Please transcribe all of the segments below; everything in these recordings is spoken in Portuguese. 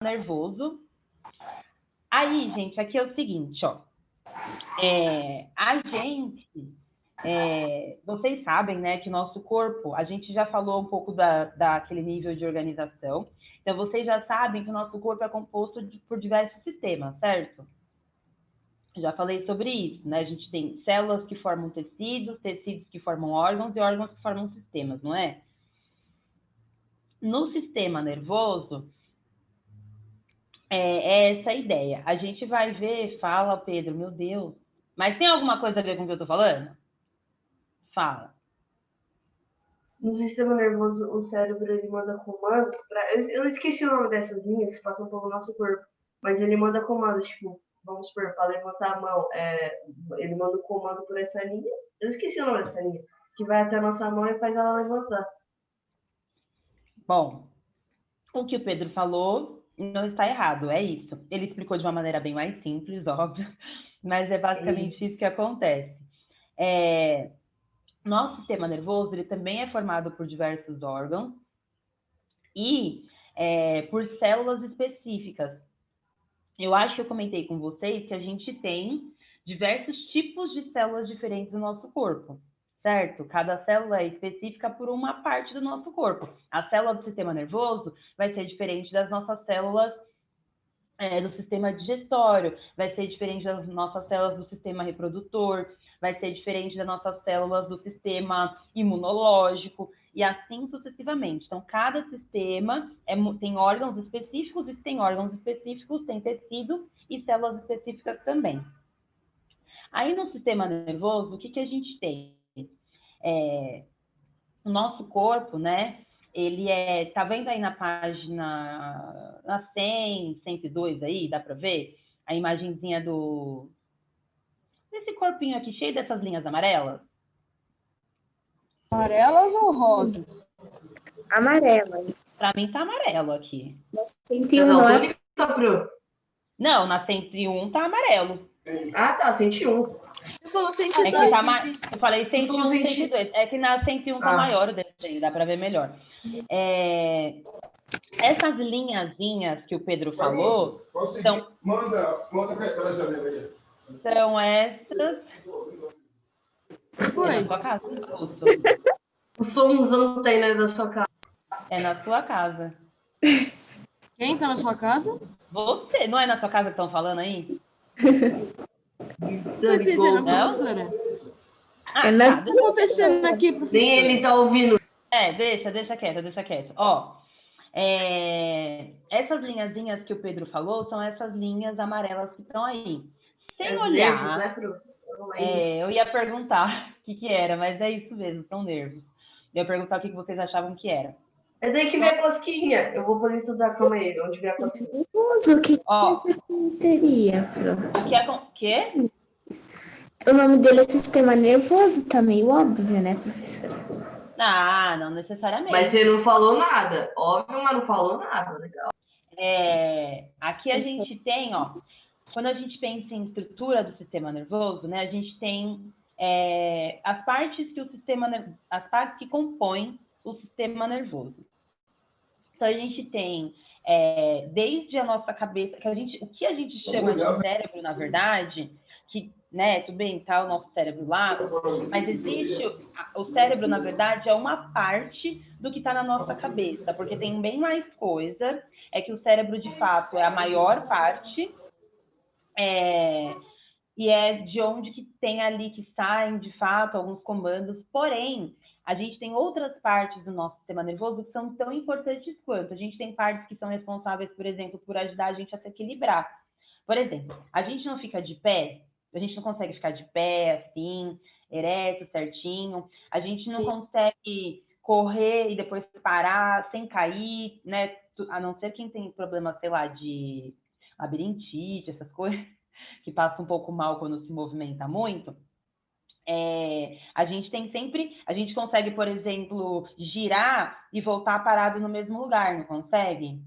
nervoso. Aí, gente, aqui é o seguinte, ó. A gente, vocês sabem, né, que nosso corpo, a gente já falou um pouco daquele nível de organização. Então, vocês já sabem que o nosso corpo é composto por diversos sistemas, certo? Já falei sobre isso, né? A gente tem células que formam tecidos, tecidos que formam órgãos e órgãos que formam sistemas, não é? No sistema nervoso, é essa a ideia. A gente vai ver, fala, Pedro, meu Deus. Mas tem alguma coisa a ver com o que eu tô falando? Fala. No sistema nervoso, o cérebro ele manda comandos para. Eu esqueci o nome dessas linhas que passam pelo nosso corpo, mas ele manda comandos, tipo, vamos supor, para levantar a mão, ele manda o comando por essa linha. Eu esqueci o nome dessa linha, que vai até a nossa mão e faz ela levantar. Bom, o que o Pedro falou não está errado, é isso. Ele explicou de uma maneira bem mais simples, óbvio, mas é basicamente isso que acontece. Nosso sistema nervoso ele também é formado por diversos órgãos e por células específicas. Eu acho que eu comentei com vocês que a gente tem diversos tipos de células diferentes no nosso corpo, certo? Cada célula é específica por uma parte do nosso corpo. A célula do sistema nervoso vai ser diferente das nossas células do sistema digestório, vai ser diferente das nossas células do sistema reprodutor, vai ser diferente das nossas células do sistema imunológico, e assim sucessivamente. Então, cada sistema tem órgãos específicos, e se tem órgãos específicos, tem tecido e células específicas também. Aí, no sistema nervoso, o que a gente tem? O nosso corpo, né? Ele tá vendo aí na página 100, 102 aí, dá para ver? A imagenzinha desse corpinho aqui, cheio dessas linhas amarelas? Amarelas ou rosas? Amarelas. Para mim tá amarelo aqui. Na 101 não é? Não, na 101 tá amarelo. Ah, tá, 101. Você falou 102. Eu falei 101, 102. É que na 101 tá maior o desenho, dá para ver melhor. Essas linhazinhas que o Pedro falou são... Manda pela janela aí. São essas... Foi. É na sua casa. O somzão tem, né, da sua casa. É na sua casa. Quem tá na sua casa? Você, não é na sua casa que estão falando aí? Não tô entendendo, professora. Ah, É tá. O que tá acontecendo aqui, professora? Nem ele tá ouvindo. Deixa quieto. Ó, essas linhazinhas que o Pedro falou são essas linhas amarelas que estão aí. Sem olhar, nervos, né, Pro? eu ia perguntar o que era, mas é isso mesmo, são nervos. Eu ia perguntar o que vocês achavam que era. É daí que vem a cosquinha. Eu vou poder estudar, calma aí, onde vem a cosquinha. O que seria, Pro? O quê? O nome dele é sistema nervoso, tá meio óbvio, né, professora? Ah, não necessariamente. Mas você não falou nada. Óbvio, mas não falou nada. Legal. Aqui a gente tem, ó, quando a gente pensa em estrutura do sistema nervoso, né, a gente tem as partes que compõem o sistema nervoso. Então a gente tem desde a nossa cabeça, o que a gente chama de cérebro, na verdade, que, né, tudo bem, tá o nosso cérebro lá, mas existe o cérebro, na verdade, é uma parte do que está na nossa cabeça, porque tem bem mais coisa, é que o cérebro, de fato, é a maior parte, e é de onde que tem ali que saem, de fato, alguns comandos, porém, a gente tem outras partes do nosso sistema nervoso que são tão importantes quanto. A gente tem partes que são responsáveis, por exemplo, por ajudar a gente a se equilibrar. Por exemplo, a gente não fica de pé, a gente não consegue ficar de pé, assim, ereto, certinho. A gente não consegue correr e depois parar sem cair, né? A não ser quem tem problema, sei lá, de labirintite, essas coisas, que passa um pouco mal quando se movimenta muito. A gente consegue, por exemplo, girar e voltar parado no mesmo lugar, não consegue?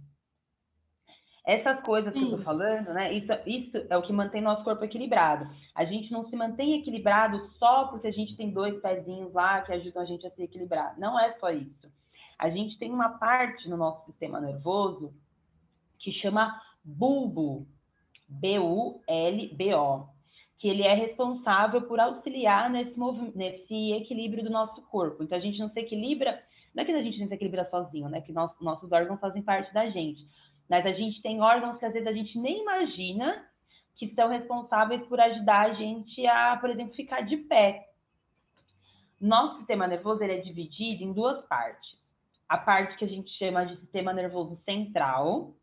Essas coisas que eu tô falando, né? Isso é o que mantém nosso corpo equilibrado. A gente não se mantém equilibrado só porque a gente tem 2 pezinhos lá que ajudam a gente a se equilibrar. Não é só isso. A gente tem uma parte no nosso sistema nervoso que chama bulbo, B-U-L-B-O, que ele é responsável por auxiliar nesse equilíbrio do nosso corpo. Então, a gente não se equilibra, não é que a gente não se equilibra sozinho, né? Que nossos órgãos fazem parte da gente. Mas a gente tem órgãos que às vezes a gente nem imagina que são responsáveis por ajudar a gente a, por exemplo, ficar de pé. Nosso sistema nervoso ele é dividido em duas partes. A parte que a gente chama de sistema nervoso central,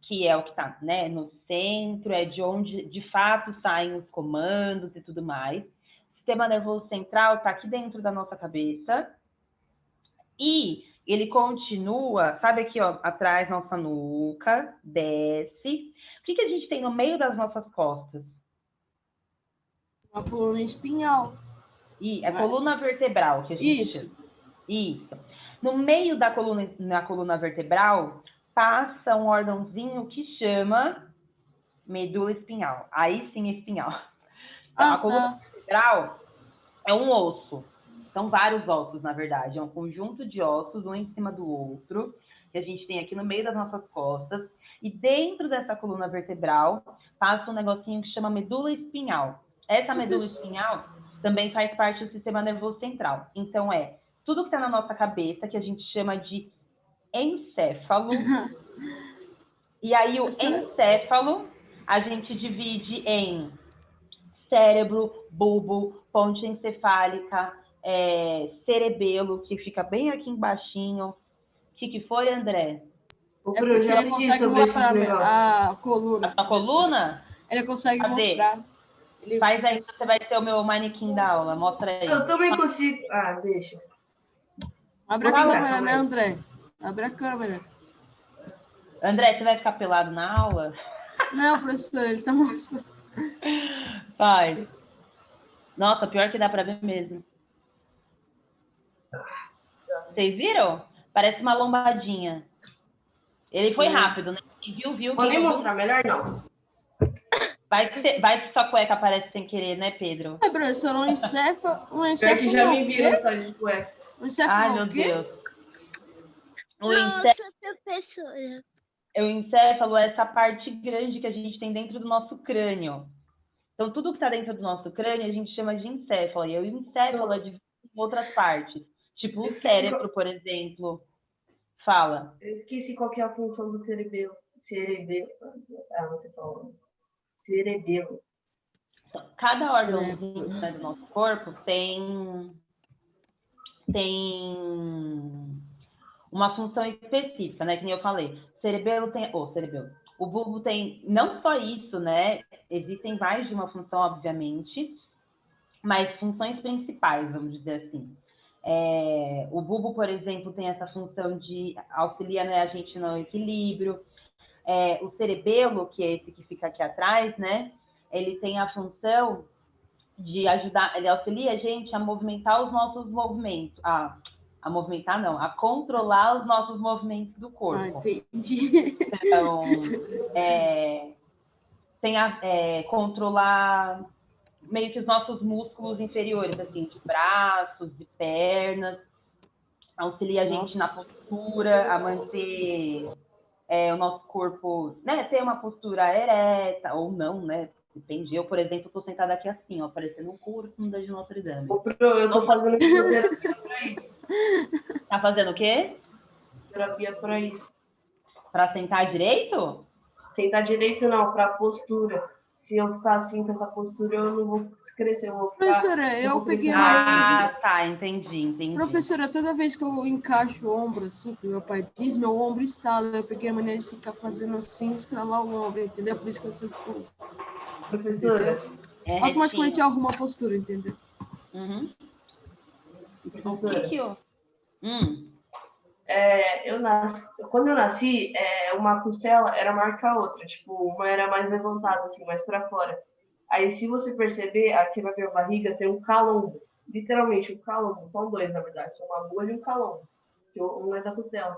que é o que está, né, no centro, é de onde de fato saem os comandos e tudo mais. O sistema nervoso central está aqui dentro da nossa cabeça e ele continua, sabe aqui, ó, atrás nossa nuca, desce. O que a gente tem no meio das nossas costas? Uma coluna espinhal. E a coluna vertebral que a gente chama. Isso. No meio da coluna, na coluna vertebral, passa um órgãozinho que chama medula espinhal. Aí sim, espinhal. Então, a coluna vertebral é um osso. São vários ossos, na verdade. É um conjunto de ossos, um em cima do outro, que a gente tem aqui no meio das nossas costas. E dentro dessa coluna vertebral, passa um negocinho que chama medula espinhal. Essa medula espinhal também faz parte do sistema nervoso central. Então, tudo que está na nossa cabeça, que a gente chama de encéfalo. E aí, o encéfalo, a gente divide em cérebro, bulbo, ponte encefálica, cerebelo, que fica bem aqui embaixinho. O que foi, André? O Bruno já ele consegue mostrar a coluna. A coluna? Ele consegue mostrar. Faz aí, você vai ter o meu manequim da aula. Mostra aí. Eu também consigo. Ah, deixa. Abre a câmera, né, André? Abre a câmera. André, você vai ficar pelado na aula? Não, professor, ele tá mostrando. Vai. Nossa, pior que dá pra ver mesmo. Vocês viram? Parece uma lombadinha. Ele foi rápido, né? Viu. Vou nem mostrar, melhor não. Vai que sua cueca aparece sem querer, né, Pedro? Professor, um encéfalo. Pior que já me viram só de cueca. Um encéfalo. Ai, meu Deus. Nossa, professora. O encéfalo é essa parte grande que a gente tem dentro do nosso crânio. Então, tudo que está dentro do nosso crânio a gente chama de encéfalo. E o encéfalo é dividido em outras partes. Tipo o cérebro, por exemplo. Fala. Eu esqueci qual que é a função do cerebelo. Ah, você falou. Cerebelo. Cada órgãozinho do nosso corpo tem uma função específica, né? Que nem eu falei. O bulbo tem não só isso, né? Existem mais de uma função, obviamente, mas funções principais, vamos dizer assim. O bulbo, por exemplo, tem essa função de auxiliar, né, a gente no equilíbrio. O cerebelo, que é esse que fica aqui atrás, né? Ele tem a função de ajudar, ele auxilia a gente a movimentar os nossos movimentos. A movimentar, não, a controlar os nossos movimentos do corpo. Entendi. Então, tem controlar meio que os nossos músculos inferiores, assim, de braços, de pernas, auxilia a gente na postura, a manter o nosso corpo, né, ter uma postura ereta, ou não, né, depende. Eu, por exemplo, estou sentada aqui assim, ó, parecendo um curso de Notre Dame. Eu tô fazendo fisioterapia pra isso. Tá fazendo o quê? Terapia pra isso. Pra sentar direito? Sentar direito não, pra postura. Se eu ficar assim com essa postura, eu não vou crescer, eu vou ficar... Professora, eu peguei tá, entendi. Professora, toda vez que eu encaixo o ombro, assim, que meu pai diz, meu ombro estala. Eu peguei a mania de ficar fazendo assim, estralar o ombro, entendeu? Por isso que eu sempre... Professora... automaticamente eu arrumo a postura, entendeu? Uhum. Professora... Quando eu nasci, uma costela era maior que a outra. Tipo, uma era mais levantada, assim, mais pra fora. Aí, se você perceber, aqui na minha barriga tem um calombo. Literalmente, um calombo. São dois, na verdade. São uma bolha e um calombo. Que um é da costela.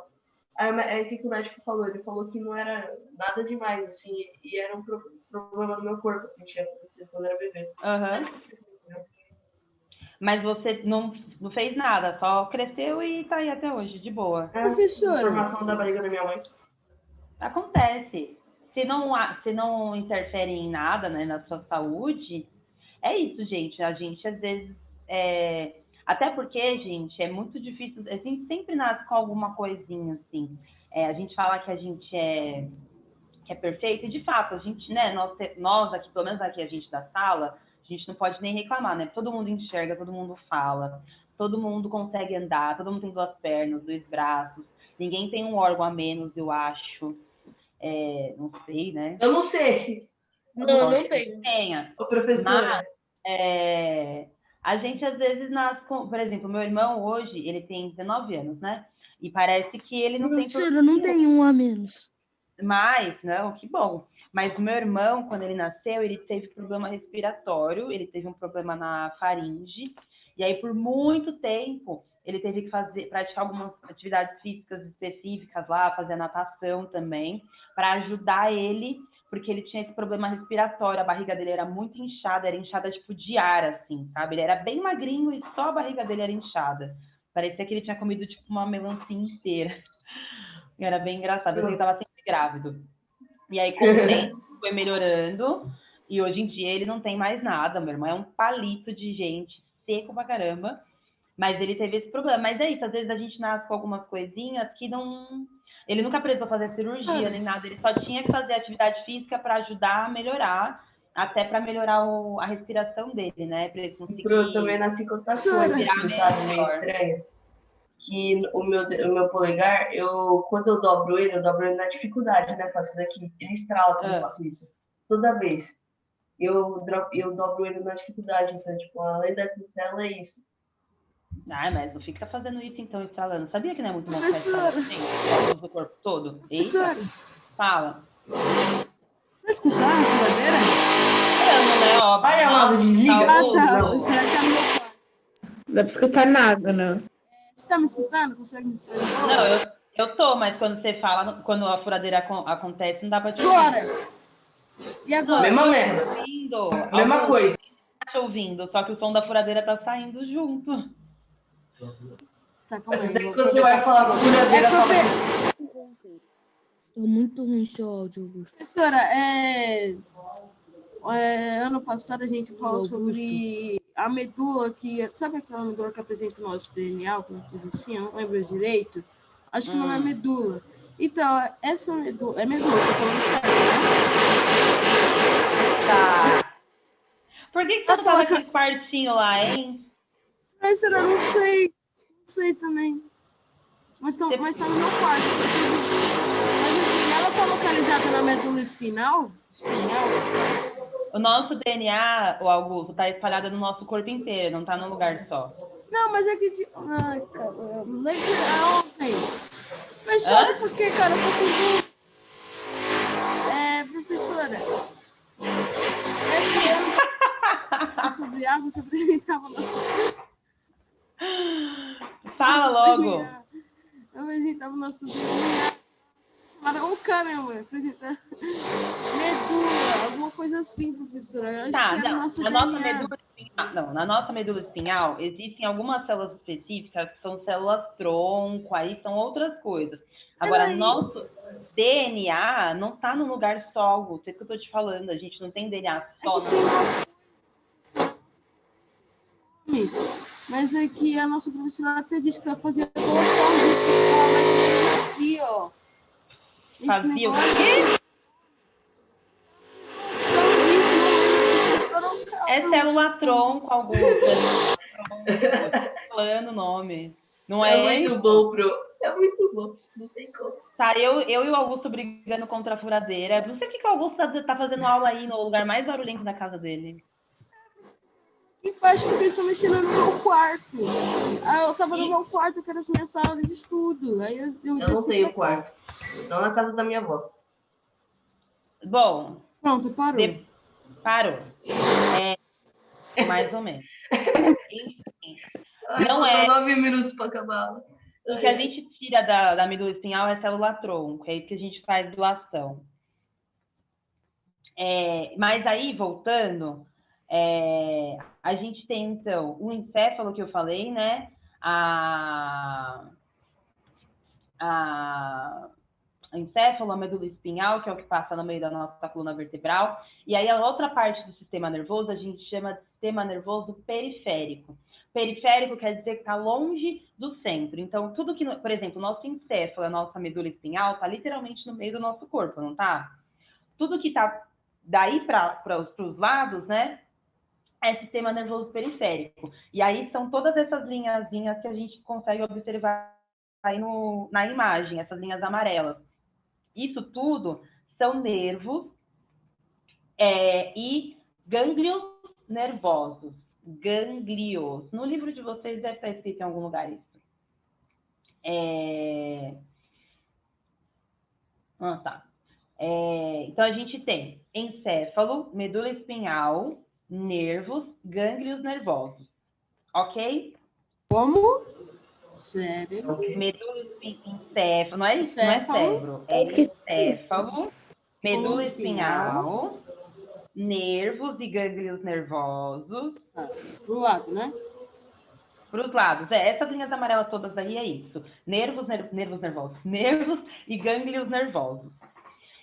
Aí, o que o médico falou? Ele falou que não era nada demais, assim. E era um problema do meu corpo, assim. Tinha acontecido quando era bebê. Mas você não fez nada, só cresceu e tá aí até hoje, de boa. Professora. Informação da barriga da minha mãe. Acontece. Se não interfere em nada, né, na sua saúde, é isso, gente. A gente, às vezes, até porque, gente, é muito difícil. A gente sempre nasce com alguma coisinha, assim. A gente fala que a gente que é perfeito, e de fato, a gente, né, nós aqui, pelo menos aqui a gente da sala, a gente não pode nem reclamar, né? Todo mundo enxerga, todo mundo fala, todo mundo consegue andar, todo mundo tem 2 pernas, 2 braços, ninguém tem um órgão a menos, eu acho. Não sei, né? Eu não sei. Não, não tenho. Tenha. Ô, professora. Mas a gente às vezes nasce com, por exemplo, meu irmão hoje, ele tem 19 anos, né? E parece que ele não tem Professora, não tem um a menos. Mas, não, que bom. Mas o meu irmão, quando ele nasceu, ele teve problema respiratório, ele teve um problema na faringe, e aí por muito tempo ele teve que praticar algumas atividades físicas específicas lá, fazer natação também, para ajudar ele, porque ele tinha esse problema respiratório, a barriga dele era muito inchada, era inchada tipo de ar, assim, sabe? Ele era bem magrinho e só a barriga dele era inchada. Parecia que ele tinha comido tipo uma melancia inteira. Era bem engraçado, eu estava sempre grávido. E aí, com o tempo, foi melhorando, e hoje em dia ele não tem mais nada. Meu irmão é um palito de gente, seco pra caramba, mas ele teve esse problema. Mas é isso, às vezes a gente nasce com algumas coisinhas que não... Ele nunca precisou fazer cirurgia nem nada, ele só tinha que fazer atividade física para ajudar a melhorar, até para melhorar a respiração dele, né? Para ele conseguir... Eu também nasci com outras coisas, assim, sabe? Meio estranha. Que o meu polegar, quando eu dobro ele na dificuldade, né? Faço daqui. Ele estrala quando eu faço isso. Toda vez. Eu dobro ele na dificuldade. Então, tipo, além da costela, é isso. Ah, mas não fica fazendo isso então, estralando. Sabia que não é muito bom ficar estralando assim, do corpo todo? Eita, fala. Tá escutando a furadeira? Não é óbvio. Vai, amado, desliga. Tá. Será que tá no meu quarto? Não dá pra escutar nada, não. Você tá me escutando? Consegue me escutar? Não, eu tô, mas quando você fala, quando a furadeira acontece, não dá pra te ouvir. Agora! E agora? Mesma merda. Ouvindo. Mesma coisa. Tá te ouvindo, só que o som da furadeira tá saindo junto. Tá, calma aí. Quando você vai falar com a furadeira, fala Tá muito ruim seu áudio, Augusto. Professora, ano passado a gente falou sobre a medula que... Sabe aquela medula que apresenta o nosso DNA, alguma coisa assim? Eu não lembro direito. Acho que não é medula. Então, essa medula... É medula, tô falando sério, né? Tá. Por que você não fala aquele partinho lá, hein? Professora, eu não sei. Não sei também. Mas tá no meu quarto. Mas enfim, ela tá localizada na medula espinhal? O nosso DNA, o Augusto, tá espalhado no nosso corpo inteiro, não tá num lugar só. Não, mas é que... Ai, caramba. Legal, velho. Mas sabe por que, cara? Eu tô com dúvida. Professora. Sobre água que apresentava nosso... Fala logo. Eu apresentava nosso DNA. Chamada caramba, apresentar medula, alguma coisa assim, professora. Tá, não. Na nossa medula espinhal existem algumas células específicas que são células tronco, aí são outras coisas. Agora, nosso DNA não tá num lugar só, Augusto. É isso que eu tô te falando. A gente não tem DNA só no lugar. Mas é que a nossa professora até disse que vai fazer a evolução disso que tá mais ou menos aqui, ó. Fazia o quê? É célula tronco, Augusto. Falando o nome. Não é muito bom, bro. É muito bom. Não tem como. Tá, eu e o Augusto brigando contra a furadeira. Não sei o que o Augusto tá fazendo aula aí no lugar mais barulhento da casa dele. E acho que eles estão mexendo no meu quarto. Eu tava no meu quarto, que era as minhas salas de estudo. Aí eu não tenho quarto. Não na casa da minha avó. Bom. Pronto, parou. Parou. Mais ou menos. Enfim. Não é 9 minutos para acabar. O que a gente tira da medula espinhal é célula tronco. É isso que a gente faz doação. Mas aí, voltando... a gente tem, então, o encéfalo que eu falei, né? encéfalo, a medula espinhal, que é o que passa no meio da nossa coluna vertebral. E aí a outra parte do sistema nervoso a gente chama de sistema nervoso periférico. Periférico quer dizer que está longe do centro. Então, tudo que, por exemplo, o nosso encéfalo, a nossa medula espinhal, está literalmente no meio do nosso corpo, não está? Tudo que está daí para os lados, né, é sistema nervoso periférico. E aí são todas essas linhazinhas que a gente consegue observar aí na imagem, essas linhas amarelas. Isso tudo são nervos e gânglios nervosos. Gânglios. No livro de vocês deve estar escrito em algum lugar isso. Tá. Então, a gente tem encéfalo, medula espinhal, nervos, gânglios nervosos. Ok? Como? Cérebro. Medula encéfalo, não é isso? Não é cérebro. É encéfalo, medula espinhal, nervos e gânglios nervosos. Pro lado, né? Para os lados. Essas linhas amarelas todas aí é isso. Nervos nervosos. Nervos e gânglios nervosos.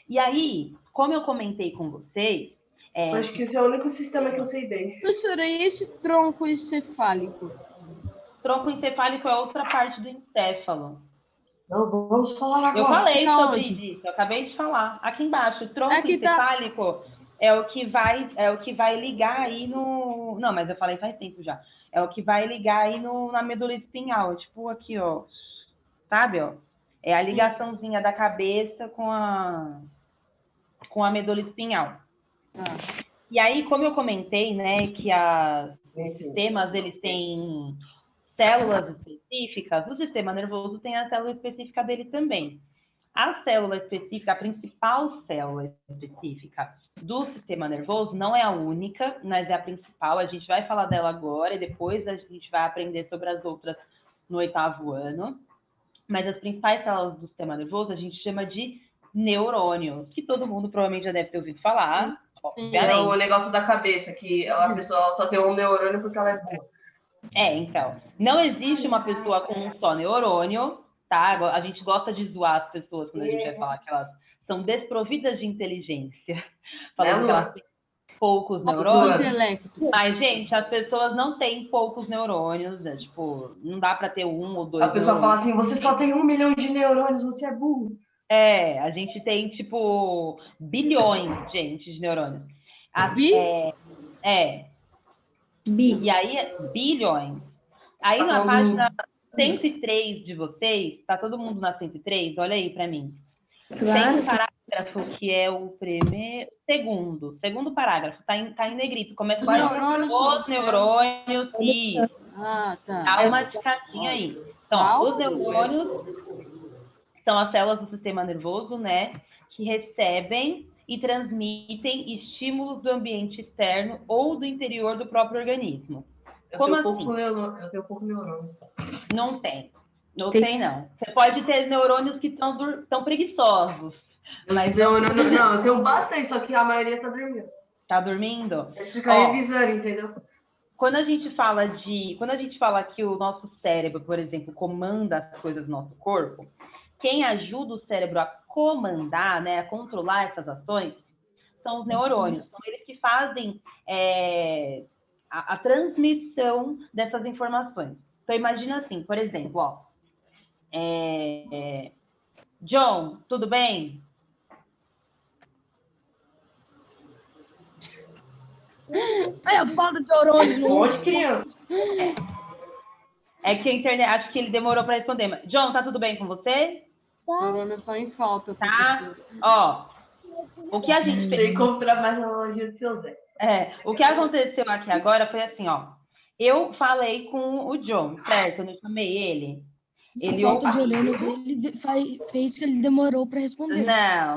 E aí, como eu comentei com vocês... Acho que esse é o único sistema que eu sei bem. Professora, e esse tronco encefálico? Tronco encefálico é outra parte do encéfalo. Não, vamos falar agora. Eu falei Fica sobre onde? isso, eu acabei de falar. Aqui embaixo, o tronco Aqui encefálico é o que vai ligar aí no... Não, mas eu falei faz tempo já. É o que vai ligar aí na medula espinhal, tipo aqui, ó. Sabe, ó? É a ligaçãozinha da cabeça com a medula espinhal. E aí, como eu comentei, né, que os sistemas, eles têm células específicas, o sistema nervoso tem a célula específica dele também. A célula específica, a principal célula específica do sistema nervoso, não é a única, mas é a principal. A gente vai falar dela agora e depois a gente vai aprender sobre as outras no 8º ano. Mas as principais células do sistema nervoso a gente chama de neurônios, que todo mundo provavelmente já deve ter ouvido falar. É o negócio da cabeça, que a pessoa só tem um neurônio porque ela é boa. Então, não existe uma pessoa com um só neurônio, tá? A gente gosta de zoar as pessoas quando a gente vai falar que elas são desprovidas de inteligência, falando que elas têm poucos neurônios. Mas, gente, as pessoas não têm poucos neurônios, né? Tipo, não dá para ter 1 ou 2 A pessoa fala assim, você só tem 1 milhão de neurônios, você é burro. A gente tem, tipo, bilhões, gente, de neurônios. E aí, bilhões. Aí na página 103 de vocês, tá todo mundo na 103? Olha aí para mim. Tem um parágrafo que é o segundo parágrafo, tá em negrito. Começa com os neurônios e dá uma ticadinha aí. Então, os neurônios são as células do sistema nervoso, né, que recebem e transmitem estímulos do ambiente externo ou do interior do próprio organismo. Como assim? Eu tenho pouco neurônio. Não tem. Não tem, não. Você pode ter neurônios que estão preguiçosos. Mas eu tenho bastante, só que a maioria tá dormindo. Tá dormindo? Eles ficam revisando, entendeu? Quando a gente fala que o nosso cérebro, por exemplo, comanda as coisas do nosso corpo, quem ajuda o cérebro a comandar, né, a controlar essas ações, são os neurônios. São eles que fazem a transmissão dessas informações. Então, imagina assim, por exemplo, ó. John, tudo bem? Eu falo de neurônios. Um monte de criança. É que a internet, acho que ele demorou para responder. Mas, John, tá tudo bem com você? Os neurônios estão em falta, tá? Ó, o que a gente fez... Tem que comprar mais analogia do seu Zé. O que aconteceu aqui agora foi assim, ó. Eu falei com o John, certo? Eu não chamei ele. A falta de olhando dele fez que ele demorou para responder.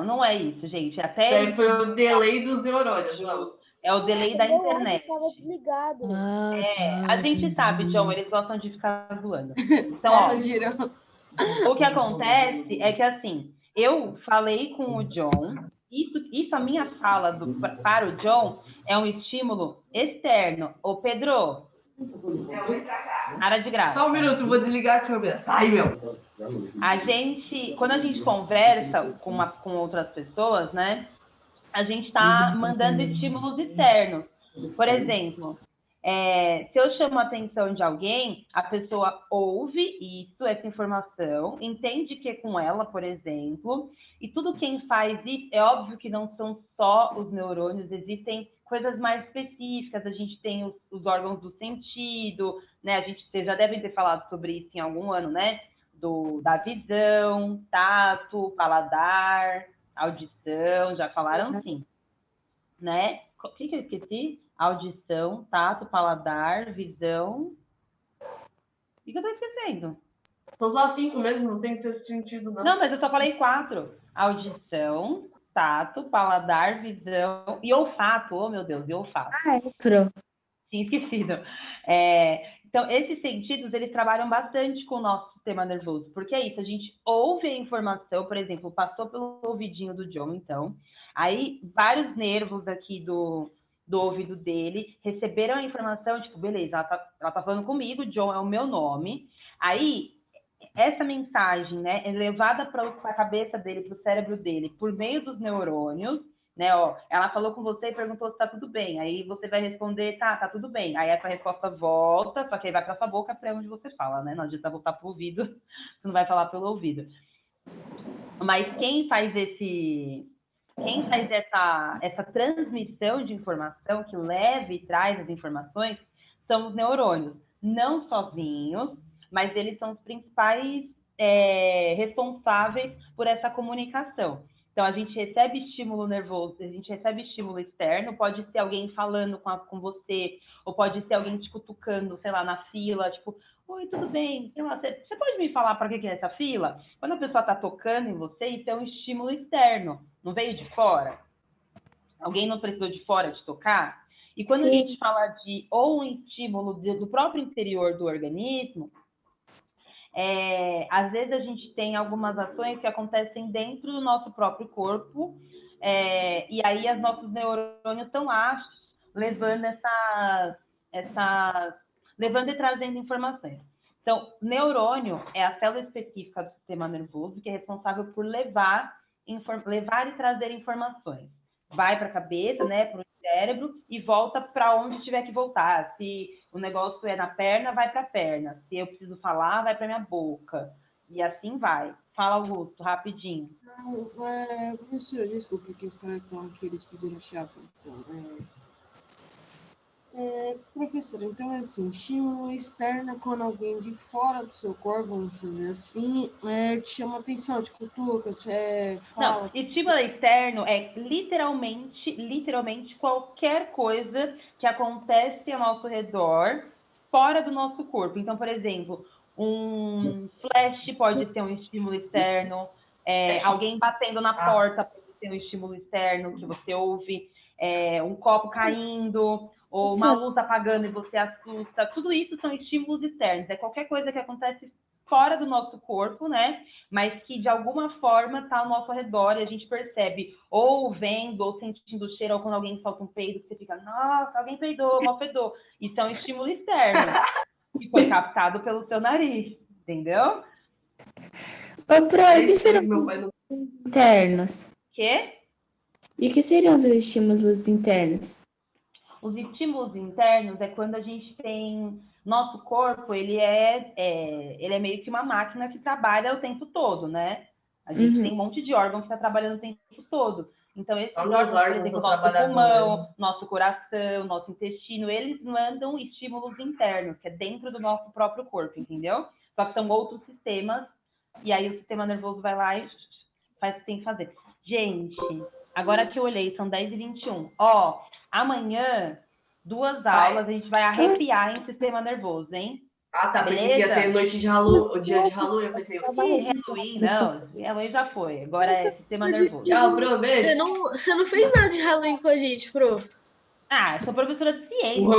Não é isso, gente. Até foi o delay dos neurônios, João. É o delay da internet. Estava desligado. A gente sabe, John, eles gostam de ficar zoando. Então, ó, o que acontece é que, assim, eu falei com o John, isso a minha fala para o John é um estímulo externo. Ô, Pedro, para de graça. Só um minuto, vou desligar a câmera. Sai, meu. Quando a gente conversa com outras pessoas, né, a gente está mandando estímulos externos. Por exemplo, se eu chamo a atenção de alguém, a pessoa ouve isso, essa informação, entende que é com ela, por exemplo, e tudo quem faz isso, é óbvio que não são só os neurônios, existem coisas mais específicas, a gente tem os órgãos do sentido, né? Vocês já devem ter falado sobre isso em algum ano, né? Da visão, tato, paladar, audição, já falaram sim, né? O que eu esqueci? Audição, tato, paladar, visão. O que eu tô esquecendo? São só 5 mesmo, não tem que ter sentido, não. Não, mas eu só falei 4. Audição, tato, paladar, visão e olfato. Oh, meu Deus, e olfato. Pronto. Tinha esquecido. Então, esses sentidos, eles trabalham bastante com o nosso sistema nervoso, porque é isso, a gente ouve a informação, por exemplo, passou pelo ouvidinho do John, então, aí vários nervos aqui do ouvido dele receberam a informação, tipo, beleza, ela tá falando comigo, John é o meu nome, aí essa mensagem, né, é levada para a cabeça dele, para o cérebro dele, por meio dos neurônios, né, ó, ela falou com você e perguntou se tá tudo bem, aí você vai responder, tá tudo bem, aí essa resposta volta, só que aí vai para sua boca para onde você fala, né, não adianta voltar pro ouvido, você não vai falar pelo ouvido. Mas quem faz essa transmissão de informação, que leva e traz as informações, são os neurônios, não sozinhos, mas eles são os principais responsáveis por essa comunicação. Então, a gente recebe estímulo nervoso, a gente recebe estímulo externo, pode ser alguém falando com você, ou pode ser alguém te cutucando, sei lá, na fila, tipo, oi, tudo bem? Você pode me falar para que é essa fila? Quando a pessoa está tocando em você, isso é um estímulo externo, não veio de fora? Alguém não precisou de fora de tocar? E quando a gente fala de ou um estímulo do próprio interior do organismo, às vezes a gente tem algumas ações que acontecem dentro do nosso próprio corpo, e aí os nossos neurônios estão ácidos, levando levando e trazendo informações. Então, neurônio é a célula específica do sistema nervoso que é responsável por levar e trazer informações. Vai para a cabeça, né, para o cérebro e volta para onde tiver que voltar. Se o negócio é na perna, vai para a perna. Se eu preciso falar, vai para minha boca. E assim vai. Fala, Augusto, rapidinho. Professor, desculpa que os caras estão aqui, eles pediram chave. Professor, então é assim, estímulo externo quando alguém de fora do seu corpo, vamos dizer assim, te chama atenção, te cutuca, fala. Não, estímulo externo é literalmente qualquer coisa que acontece ao nosso redor, fora do nosso corpo. Então, por exemplo, um flash pode ser um estímulo externo, alguém batendo na porta pode ser um estímulo externo que você ouve, um copo caindo, ou uma luz apagando e você assusta. Tudo isso são estímulos externos. É qualquer coisa que acontece fora do nosso corpo, né? Mas que de alguma forma está ao nosso redor e a gente percebe, ou vendo, ou sentindo o cheiro, ou quando alguém solta um peido, você fica, nossa, alguém peidou, mal peidou. Isso é um estímulo externo que foi captado pelo seu nariz, entendeu? E que seriam os internos? Quê? E o que seriam os estímulos internos? Os estímulos internos é quando a gente tem... Nosso corpo, ele é meio que uma máquina que trabalha o tempo todo, né? A gente tem um monte de órgãos que está trabalhando o tempo todo. Então, esses órgãos, por exemplo, nosso pulmão, nosso coração, nosso intestino, eles mandam estímulos internos, que é dentro do nosso próprio corpo, entendeu? Só que são outros sistemas, e aí o sistema nervoso vai lá e faz o que tem que fazer. Gente, agora que eu olhei, são 10h21. Amanhã, 2 aulas, a gente vai arrepiar em sistema nervoso, hein? Tá, beleza? Pensei que ia ter noite de Halloween, o dia de Halloween, eu pensei... Halloween, não. Halloween já foi, agora é sistema nervoso. Tchau, Pro, beijo. Você não fez nada de Halloween com a gente, Pro. Eu sou professora de ciências, né?